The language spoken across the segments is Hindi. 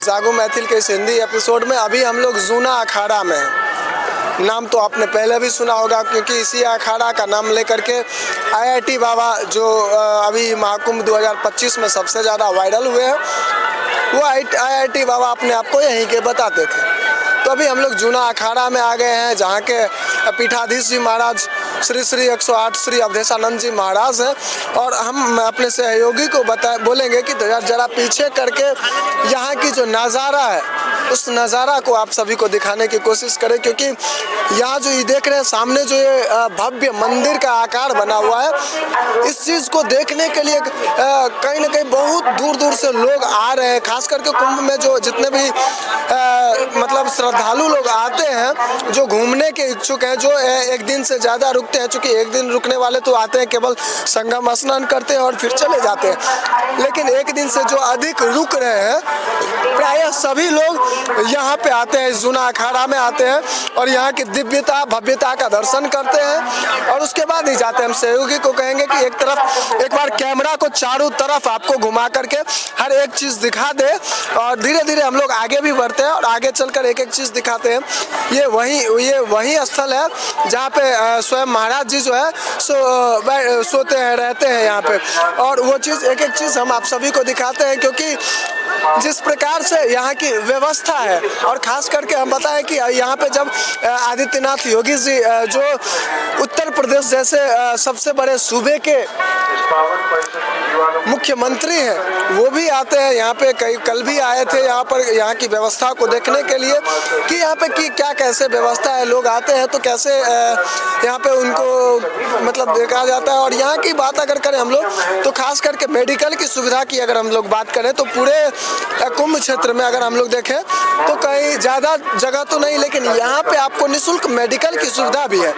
जागो मैथिल के इस हिंदी एपिसोड में अभी हम लोग जूना अखाड़ा में हैं। नाम तो आपने पहले भी सुना होगा क्योंकि इसी अखाड़ा का नाम लेकर के आईआईटी बाबा जो अभी महाकुंभ 2025 में सबसे ज़्यादा वायरल हुए हैं, वो आईआईटी बाबा अपने आप को यहीं के बताते थे। तो अभी हम लोग जूना अखाड़ा में आ गए हैं जहाँ के पीठाधीश जी महाराज श्री श्री 108 श्री अवधेशानंद जी महाराज हैं और हम अपने सहयोगी को बोलेंगे कि जरा पीछे करके यहाँ की जो नज़ारा है उस नज़ारा को आप सभी को दिखाने की कोशिश करें, क्योंकि यहाँ जो ये देख रहे हैं सामने जो ये भव्य मंदिर का आकार बना हुआ है, इस चीज़ को देखने के लिए कहीं ना कहीं बहुत दूर दूर से लोग आ रहे हैं। खास करके कुंभ में जो जितने भी मतलब श्रद्धालु लोग आते हैं, जो घूमने के इच्छुक हैं, जो एक दिन से ज़्यादा रुकते हैं, चूँकि एक दिन रुकने वाले तो आते हैं केवल संगम स्नान करते हैं और फिर चले जाते हैं, लेकिन एक दिन से जो अधिक रुक रहे हैं प्रायः सभी लोग यहाँ पे आते हैं, जूना अखाड़ा में आते हैं और यहाँ की दिव्यता भव्यता का दर्शन करते हैं और उसके बाद ही जाते हैं। हम सहयोगी को कहेंगे कि एक बार कैमरा को चारों तरफ आपको घुमा करके हर एक चीज़ दिखा दे और धीरे धीरे हम लोग आगे भी बढ़ते हैं और आगे चलकर एक एक चीज़ दिखाते हैं। ये वही स्थल है जहाँ पे स्वयं महाराज जी जो है सोते हैं, रहते हैं यहाँ पे, और वो चीज़ एक एक चीज़ हम आप सभी को दिखाते हैं, क्योंकि जिस प्रकार से यहाँ की व्यवस्था है और खास करके हम बताएं कि यहाँ पे जब आदित्यनाथ योगी जी जो उत्तर प्रदेश जैसे सबसे बड़े सूबे के मुख्यमंत्री हैं, वो भी आते हैं यहाँ पे, कल भी आए थे यहाँ पर यहाँ की व्यवस्था को देखने के लिए कि यहाँ पे की क्या कैसे व्यवस्था है। लोग आते हैं तो कैसे यहाँ पे उनको मतलब देखा जाता है। और यहाँ की बात अगर करें हम लोग तो खास करके मेडिकल की सुविधा की अगर हम लोग बात करें तो पूरे कुंभ क्षेत्र में अगर हम लोग देखें तो कहीं ज़्यादा जगह तो नहीं, लेकिन यहाँ पे आपको निःशुल्क मेडिकल की सुविधा भी है।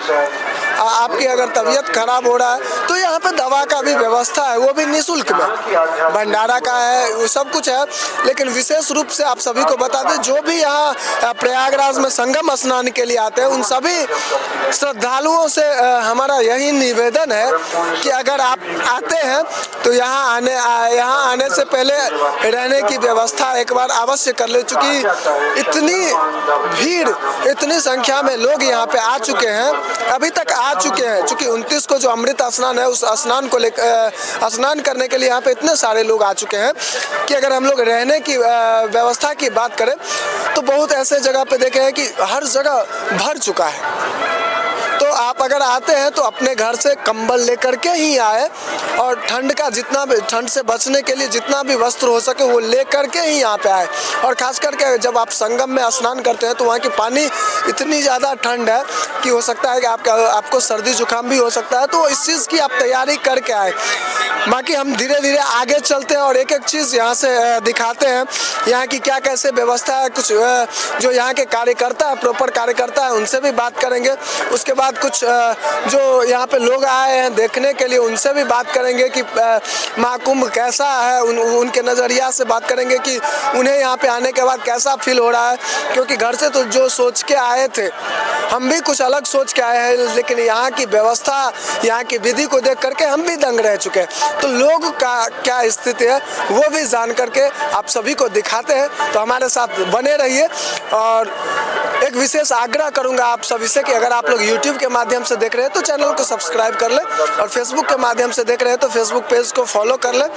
आपकी अगर तबीयत खराब हो रहा है तो यहाँ पे दवा का भी व्यवस्था है, वो भी निःशुल्क में, भंडारा का है, वो सब कुछ है। लेकिन विशेष रूप से आप सभी को बता दें, जो भी यहाँ प्रयागराज में संगम स्नान के लिए आते हैं उन सभी श्रद्धालुओं से हमारा यही निवेदन है कि अगर आप आते हैं तो यहाँ आने से पहले रहने की व्यवस्था एक बार अवश्य कर ले, चूँकि इतनी भीड़ इतनी संख्या में लोग यहाँ पे आ चुके हैं, अभी तक आ चुके हैं। चूँकि 29 को जो अमृत स्नान है उस स्नान को स्नान करने के लिए यहाँ पे इतने सारे लोग आ चुके हैं कि अगर हम लोग रहने की व्यवस्था की बात करें तो बहुत ऐसे जगह पे देखे हैं कि हर जगह भर चुका है। तो आप अगर आते हैं तो अपने घर से कंबल लेकर के ही आए और ठंड का जितना भी, ठंड से बचने के लिए जितना भी वस्त्र हो सके वो लेकर के ही यहाँ पे आए। और खास करके जब आप संगम में स्नान करते हैं तो वहाँ की पानी इतनी ज़्यादा ठंड है कि हो सकता है कि आपको सर्दी जुकाम भी हो सकता है, तो इस चीज़ की आप तैयारी करके आए। बाकी हम धीरे धीरे आगे चलते हैं और एक एक चीज़ यहाँ से दिखाते हैं, यहाँ की क्या कैसे व्यवस्था है। कुछ जो यहाँ के कार्यकर्ता है, प्रॉपर कार्यकर्ता है, उनसे भी बात करेंगे। उसके बाद कुछ जो यहाँ पे लोग आए हैं देखने के लिए उनसे भी बात करेंगे कि महाकुंभ कैसा है, उनके नज़रिया से बात करेंगे कि उन्हें यहाँ पे आने के बाद कैसा फील हो रहा है। क्योंकि घर से तो जो सोच के आए थे, हम भी कुछ अलग सोच के आए हैं, लेकिन यहाँ की व्यवस्था, यहाँ की विधि को देख करके हम भी दंग रह चुके हैं। तो लोग का क्या स्थिति है वो भी जान करके आप सभी को दिखाते हैं, तो हमारे साथ बने रहिए। और एक विशेष आग्रह करूंगा आप सभी से कि अगर आप लोग YouTube के माध्यम से देख रहे हैं तो चैनल को सब्सक्राइब कर लें और Facebook के माध्यम से देख रहे हैं तो Facebook पेज को फॉलो कर लें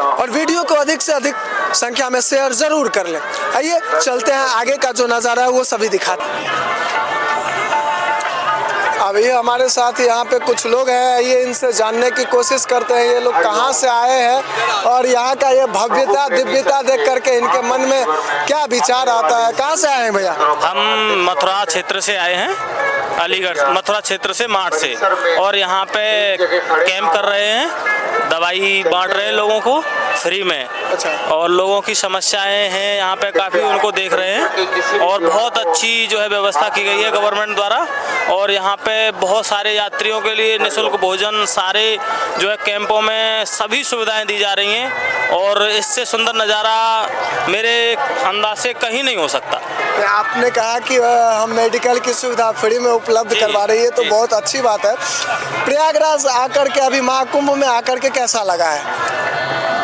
और वीडियो को अधिक से अधिक संख्या में शेयर ज़रूर कर लें। आइए चलते हैं, आगे का जो नज़ारा है वो सभी दिखाते हैं। अभी हमारे साथ यहाँ पे कुछ लोग हैं, ये इनसे जानने की कोशिश करते हैं ये लोग कहाँ से आए हैं और यहाँ का ये भव्यता दिव्यता देख करके इनके मन में क्या विचार आता है। कहाँ से आए हैं भैया? हम मथुरा क्षेत्र से आए हैं, अलीगढ़ मथुरा क्षेत्र से, माठ से, और यहाँ पे कैंप कर रहे हैं, दवाई बांट रहे हैं लोगों को फ्री में। अच्छा। और लोगों की समस्याएं हैं यहाँ पे काफ़ी, उनको देख रहे हैं और बहुत अच्छी जो है व्यवस्था की गई है गवर्नमेंट द्वारा। और यहाँ पे बहुत सारे यात्रियों के लिए निःशुल्क भोजन, सारे जो है कैंपों में सभी सुविधाएं दी जा रही हैं और इससे सुंदर नज़ारा मेरे अंदाज से कहीं नहीं हो सकता। आपने कहा कि हम मेडिकल की सुविधा फ्री में उपलब्ध करवा रही है, तो बहुत अच्छी बात है। प्रयागराज आकर के, अभी महाकुंभ में आकर के कैसा लगा है?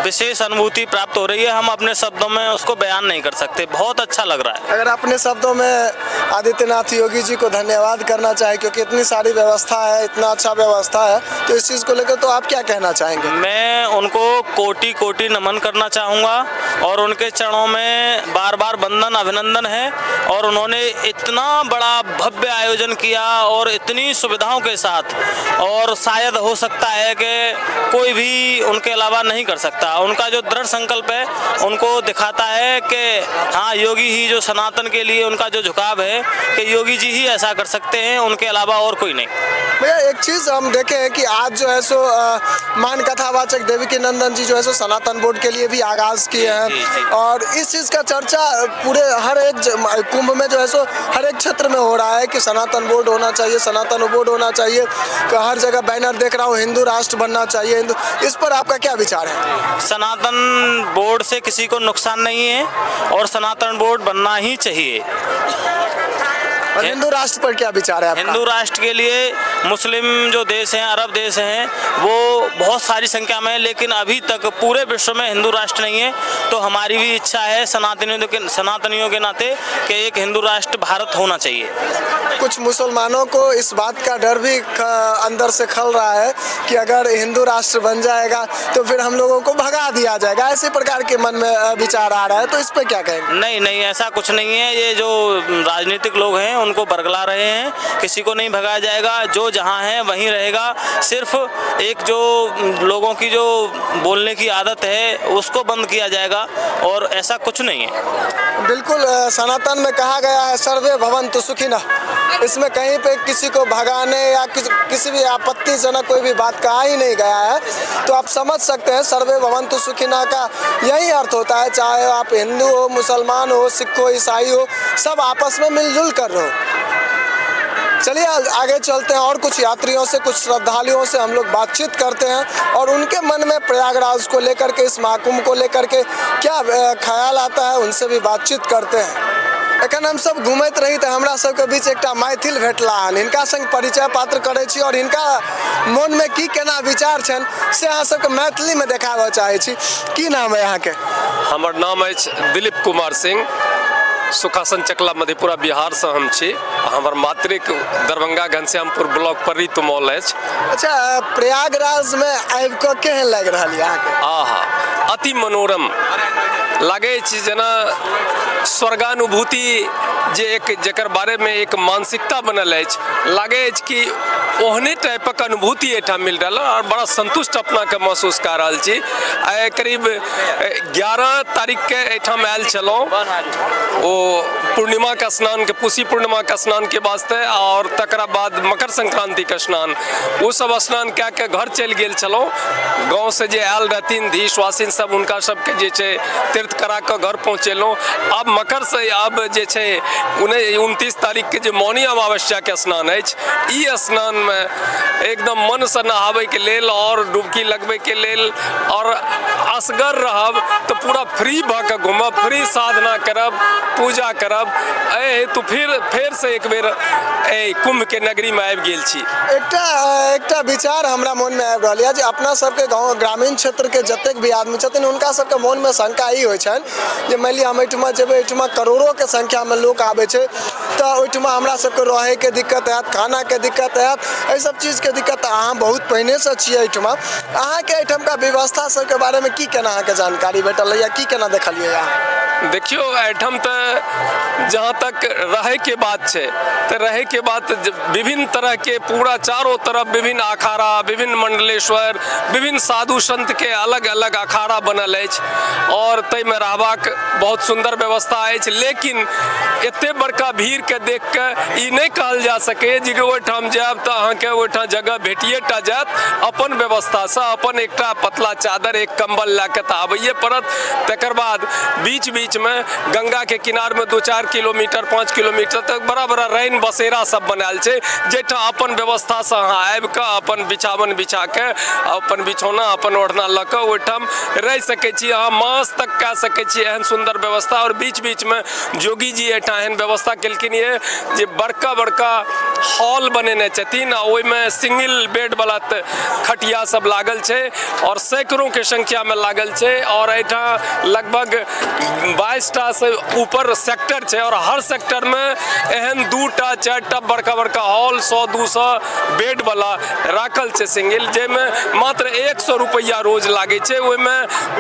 विशेष अनुभूति प्राप्त हो रही है। हम अपने शब्दों में उसको बयान नहीं कर सकते, बहुत अच्छा लग रहा है। अगर अपने शब्दों में आदित्यनाथ योगी जी को धन्यवाद करना चाहे, क्योंकि इतनी सारी व्यवस्था है, इतना अच्छा व्यवस्था है, तो इस चीज़ को लेकर तो आप क्या कहना चाहेंगे? मैं उनको कोटि कोटि नमन करना चाहूँगा और उनके चरणों में बार बार वंदन अभिनंदन है। और उन्होंने इतना बड़ा भव्य आयोजन किया और इतनी सुविधाओं के साथ, और शायद हो सकता है कि कोई भी उनके अलावा नहीं कर सकता। उनका जो दृढ़ संकल्प है उनको दिखाता है कि हाँ, योगी ही जो सनातन के लिए उनका जो झुकाव है कि योगी जी ही ऐसा कर सकते हैं, उनके अलावा और कोई नहीं। भैया एक चीज़ हम देखें हैं कि आज जो है सो मान कथावाचक देवकी नंदन जी जो है सो सनातन बोर्ड के लिए भी आगाज़ किए हैं, और इस चीज़ का चर्चा पूरे हर एक कुंभ में जो है सो हर एक क्षेत्र में हो रहा है कि सनातन बोर्ड होना चाहिए, सनातन बोर्ड होना चाहिए। हर जगह बैनर देख रहा हूँ, हिंदू राष्ट्र बनना चाहिए, हिंदू। इस पर आपका क्या विचार है? सनातन बोर्ड से किसी को नुकसान नहीं है और सनातन बोर्ड बनना ही चाहिए। और हिंदू राष्ट्र पर क्या विचार है आपका? हिंदू राष्ट्र के लिए मुस्लिम जो देश हैं, अरब देश हैं, वो बहुत सारी संख्या में है, लेकिन अभी तक पूरे विश्व में हिंदू राष्ट्र नहीं है। तो हमारी भी इच्छा है सनातनियों के नाते कि एक हिंदू राष्ट्र भारत होना चाहिए। कुछ मुसलमानों को इस बात का डर भी अंदर से खल रहा है कि अगर हिंदू राष्ट्र बन जाएगा तो फिर हम लोगों को भगा दिया जाएगा, ऐसे प्रकार के मन में विचार आ रहा है, तो इस पर क्या कहेंगे? नहीं, ऐसा कुछ नहीं है। ये जो राजनीतिक लोग हैं उनको बरगला रहे हैं, किसी को नहीं भगाया जाएगा, जो जहाँ है वहीं रहेगा। सिर्फ एक जो लोगों की जो बोलने की आदत है उसको बंद किया जाएगा, और ऐसा कुछ नहीं है। बिल्कुल, सनातन में कहा गया है सर्वे भवन्तु सुखिनः। इसमें कहीं पे किसी को भगाने या किसी भी आपत्तिजनक कोई भी बात कहा ही नहीं गया है। तो आप समझ सकते हैं सर्वे भवन्तु सुखिनः का यही अर्थ होता है, चाहे आप हिंदू हो, मुसलमान हो, सिख हो, ईसाई हो, सब आपस में मिलजुल कर रहो। चलिए आगे चलते हैं और कुछ यात्रियों से, कुछ श्रद्धालुओं से हम लोग बातचीत करते हैं और उनके मन में प्रयागराज को लेकर के, इस महाकुंभ को लेकर के क्या ख्याल आता है, उनसे भी बातचीत करते हैं। एखन हम सब घूमत रही तो हमरा सबके बीच एकटा मैथिल भेटला, हिनका संग परिचय पात्र करै छी और हिनका मन में की केना विचार छन से अहाँ सबके मैथिली में देखाबऽ चाहै छी। की नाम है यहाँ के? हमर नाम अछि दिलीप कुमार सिंह, सुखासन चकला मधेपुरा बिहार से हम छी। हमर मातृक दरभंगा घनश्यामपुर ब्लॉक पर ऋतु मॉल अछि। अच्छा, प्रयागराज में आबि कऽ केहन लागि रहल यहाँ के? आहा, अति मनोरम लागे छै, जेना स्वर्गानुभूति जे एक जकर बारे में एक मानसिकता बनल अछि, लागे अछि कि ओहने टाइपक अनुभूति एहिठाम मिल रहल है और बड़ा संतुष्ट अपना के महसूस कर रहल छी। आइ करीब 11 तारीख के एहिठाम आयल छलहुँ, ओ पूर्णिमा का स्नान के, पूसी पूर्णिमा का स्नान के वास्ते, और तकरा बाद मकर संक्रांति का स्नान, वो सब स्नान कए के घर चलि गेल छलहुँ। गाँव से जे आयल रहथिन धीशवासिन सब, हुनका सबके जे छै तीर्थ करा के घर पहुँचेलहुँ। अब मकर से अब जे छै 29 तारीख के जे मौनी अमावस्या के स्नान अछि, ई स्नान में एकदम मन से नहावे के लेल और डुबकी लगबे के लेल और असगर रहब तो पूरा फ्री भ के घूमब, फ्री साधना करब, पूजा करब। हेतु फिर से एक बेर कुंभ के नगरी में आबि गेल छी। एकटा विचार हमरा मन में आबि रहल है जे अपना सबके गाँव ग्रामीण क्षेत्र के जतेक भी आदमी छथिन हुनका सबके मन में शंका ई होइ छनि जे मानि लिअ हम एहिठमा जेबै, एहिठमा करोड़ों के संख्या में लोग आबै छै, तऽ ओहिठमा हमरा सबके रहे के दिक्कत हैत, खाना के दिक्कत हैत, एहि सब चीज के दिक्कत। अहाँ बहुत पहिने से छियै एहिठमा, अहाँ के एहिठाम का व्यवस्था सबके बारे में की केना अहाँ के जानकारी भेटल है या की केना देखलियै यहाँ? देखियो, एहिठाम तऽ जहाँ तक रहे के बात छै तऽ रहे के बात विभिन्न तरह के, पूरा चारों तरफ विभिन्न अखाड़ा, विभिन्न मंडलेश्वर, विभिन्न साधु संत के अलग अलग अखाड़ा बनल अछि और तै में रहबाक बहुत सुंदर व्यवस्था अछि। लेकिन एते बड़का भीड़ के देख के ई नहीं कहल जा सके जे ओहिठाम जायब तऽ अहाँ के ओहिठाम जगह भेटिए टा जायत। अपन व्यवस्था से अपन एकटा पतला चादर, एक कंबल ला के तऽ आबैए पड़त। तकर बाद बीच बीच में गंगा के किनार में 2-4 किलोमीटर 5 किलोमीटर तक बड़ा बड़ा रैन बसेरा सब बनायल छै, जेठा अपन व्यवस्था से अहाँ आबि के अपन बिछावन बिछा के, अपन बिछौना, अपन ओढ़ना लऽ के ओहिठाम रह सकै छी। अहाँ मास तक कए सकै छी, एहन सुंदर व्यवस्था। और बीच बीच में जोगी जी एहिठाम एहन व्यवस्था केलखिन देखलिए जे बड़का बड़का हॉल बनेने छथिन, ओहिमे सिंगल बेड वाला खटिया सब लागल छै और सैकड़ों के संख्या में लागल छै। और एहिठाम लगभग 22टा से ऊपर सेक्टर छै और हर सेक्टर में एहन 2टा 4टा बड़का बड़का हॉल 100-200 बेड वाला राखल छै सिंगल, जेमे मात्र 100 रुपया रोज लागे छै। ओहिमे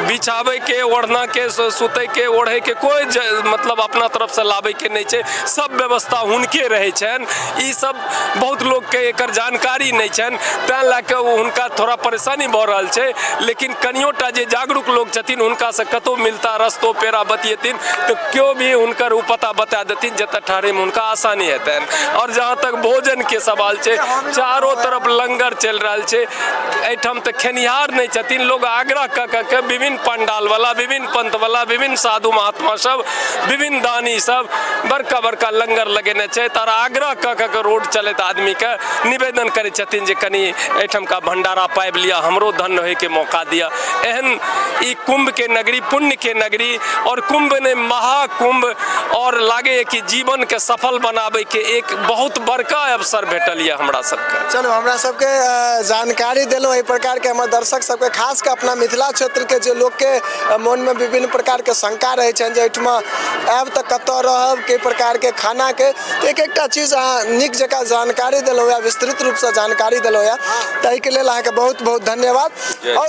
बिछावे के, ओढ़ना के, सुते के, ओढ़े के कोई मतलब अपना तरफ से लावे के नहीं छै, सब व्यवस्था हुनके रहे छन। ई सब बहुत लोग के एकर जानकारी नहीं छन, तैं लाके हुनका थोड़ा परेशानी भ रहल छै। लेकिन कनियोटा जे जागरूक लोग छथिन हुनका से कतौ मिलता रस्तो पेरा बतियेथिन तो क्यों भी हुनकर उ पता बता देथिन जतऽ ठहरे में हुनका आसानी हेतन। और जहाँ तक भोजन के सवाल छै, चारों तरफ लंगर चल रहा छै। एहिठाम तऽ खेनिहार नहीं छथिन, लोग आग्रह क के विभिन्न पंडाल वाला, विभिन्न पंथ वाला, विभिन्न साधु महात्मा सब, विभिन्न दानी सब बड़का बड़का लंगर लगेने छै। तार आग्रह क के रोड चलैत आदमी के निवेदन करे छथिन जे कनी एहिठाम का भंडारा पाबि लिया, हमरो धन्य होय के मौका दिया। एहन ई कुंभ के नगरी, पुण्य के नगरी और कुंभ ने महाकुंभ और लागे कि जीवन के सफल बनाबे के एक बहुत बड़का अवसर भेटल है हमरा सबके। चलो हमरा सबके जानकारी दिलो, एहि प्रकार के हमर दर्शक सबके, खास के अपना मिथिला क्षेत्र के जे लोग के मन में विभिन्न प्रकार के शंका रहे छन जे एहिठमा आब तक कतऽ रहब, के प्रकार के खाना के, तो एक एकटा चीज अहाँ नीक जकाँ जानकारी दिलो या विस्तृत रूप से जानकारी दिलो या, ताहि के लेल अहाँके बहुत बहुत धन्यवाद। और